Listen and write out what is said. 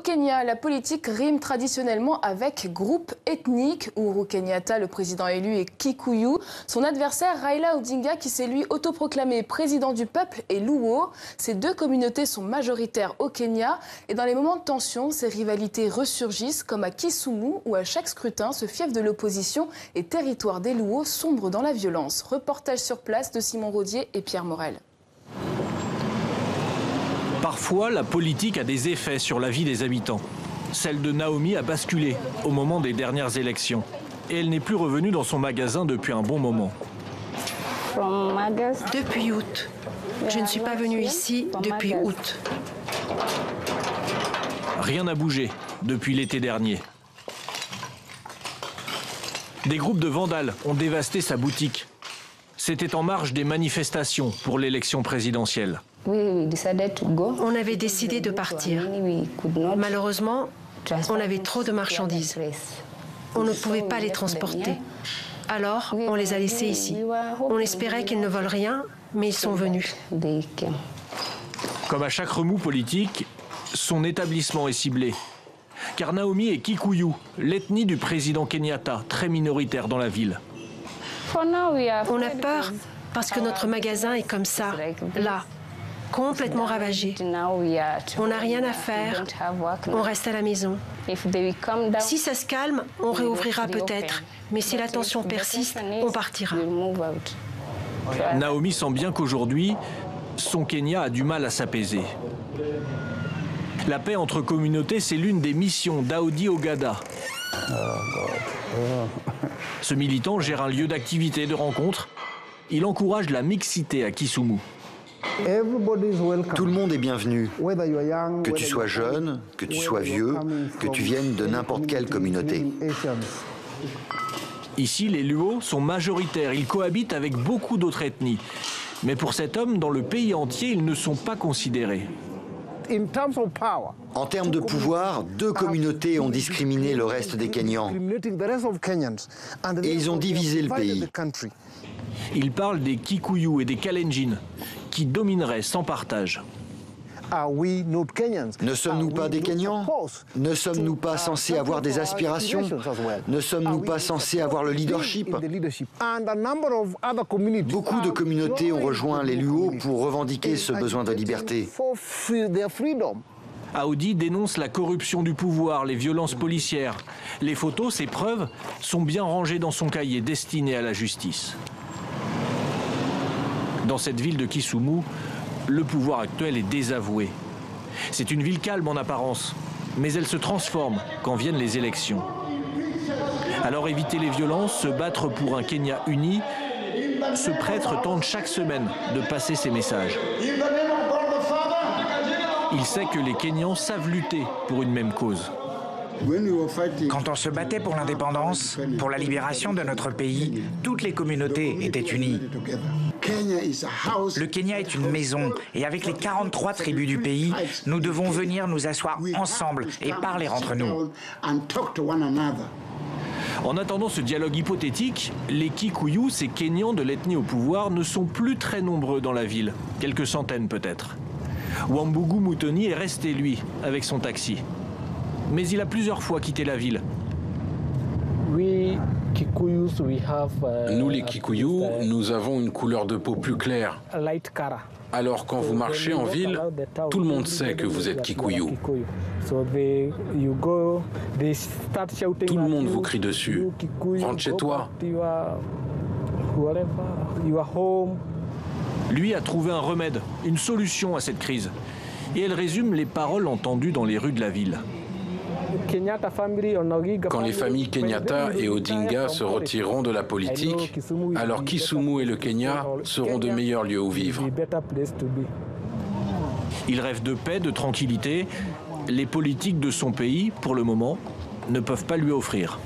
Kenya, la politique rime traditionnellement avec groupe ethnique. Uhuru Kenyatta, le président élu, est Kikuyu. Son adversaire, Raila Odinga, qui s'est lui autoproclamé président du peuple, est Luo. Ces deux communautés sont majoritaires au Kenya. Et dans les moments de tension, ces rivalités ressurgissent, comme à Kisumu, où à chaque scrutin, ce fief de l'opposition et territoire des Luo sombre dans la violence. Reportage sur place de Simon Rodier et Pierre Morel. Parfois, la politique a des effets sur la vie des habitants. Celle de Naomi a basculé au moment des dernières élections. Et elle n'est plus revenue dans son magasin depuis un bon moment. Depuis août. Je ne suis pas venue ici depuis août. Rien n'a bougé depuis l'été dernier. Des groupes de vandales ont dévasté sa boutique. C'était en marge des manifestations pour l'élection présidentielle. On avait décidé de partir. Malheureusement, on avait trop de marchandises. On ne pouvait pas les transporter. Alors, on les a laissés ici. On espérait qu'ils ne volent rien, mais ils sont venus. Comme à chaque remous politique, son établissement est ciblé. Car Naomi est Kikuyu, l'ethnie du président Kenyatta, très minoritaire dans la ville. On a peur parce que notre magasin est comme ça, là, complètement ravagé. On n'a rien à faire, on reste à la maison. Si ça se calme, on réouvrira peut-être. Mais si la tension persiste, on partira. Naomi sent bien qu'aujourd'hui, son Kenya a du mal à s'apaiser. La paix entre communautés, c'est l'une des missions d'Audi Ogada. Ce militant gère un lieu d'activité, de rencontre. Il encourage la mixité à Kisumu. Tout le monde est bienvenu. Que tu sois jeune, que tu sois vieux, que tu viennes de n'importe quelle communauté. Ici, les Luo sont majoritaires. Ils cohabitent avec beaucoup d'autres ethnies. Mais pour cet homme, dans le pays entier, ils ne sont pas considérés. En termes de pouvoir, deux communautés ont discriminé le reste des Kenyans. Et ils ont divisé le pays. Il parle des Kikuyu et des Kalenjin, qui domineraient sans partage. Ne sommes-nous pas des Kenyans? Ne sommes-nous pas censés avoir des aspirations? Ne sommes-nous pas censés avoir le leadership? Beaucoup de communautés ont rejoint les Luo pour revendiquer ce besoin de liberté. Audi dénonce la corruption du pouvoir, les violences policières. Les photos, ces preuves, sont bien rangées dans son cahier destiné à la justice. Dans cette ville de Kisumu, le pouvoir actuel est désavoué. C'est une ville calme en apparence, mais elle se transforme quand viennent les élections. Alors éviter les violences, se battre pour un Kenya uni, ce prêtre tente chaque semaine de passer ses messages. Il sait que les Kenyans savent lutter pour une même cause. Quand on se battait pour l'indépendance, pour la libération de notre pays, toutes les communautés étaient unies. Le Kenya est une maison et avec les 43 tribus du pays, nous devons venir nous asseoir ensemble et parler entre nous. En attendant ce dialogue hypothétique, les Kikuyu, ces Kenyans de l'ethnie au pouvoir, ne sont plus très nombreux dans la ville, quelques centaines peut-être. Wambugu Mutoni est resté, lui, avec son taxi. Mais il a plusieurs fois quitté la ville. Nous, les Kikuyu, nous avons une couleur de peau plus claire. Alors, quand vous marchez en ville, tout le monde sait que vous êtes Kikuyu. Tout le monde vous crie dessus. Rentre chez toi. Lui a trouvé un remède, une solution à cette crise. Et elle résume les paroles entendues dans les rues de la ville. Quand les familles Kenyatta et Odinga se retireront de la politique, alors Kisumu et le Kenya seront de meilleurs lieux où vivre. Il rêve de paix, de tranquillité. Les politiques de son pays, pour le moment, ne peuvent pas lui offrir.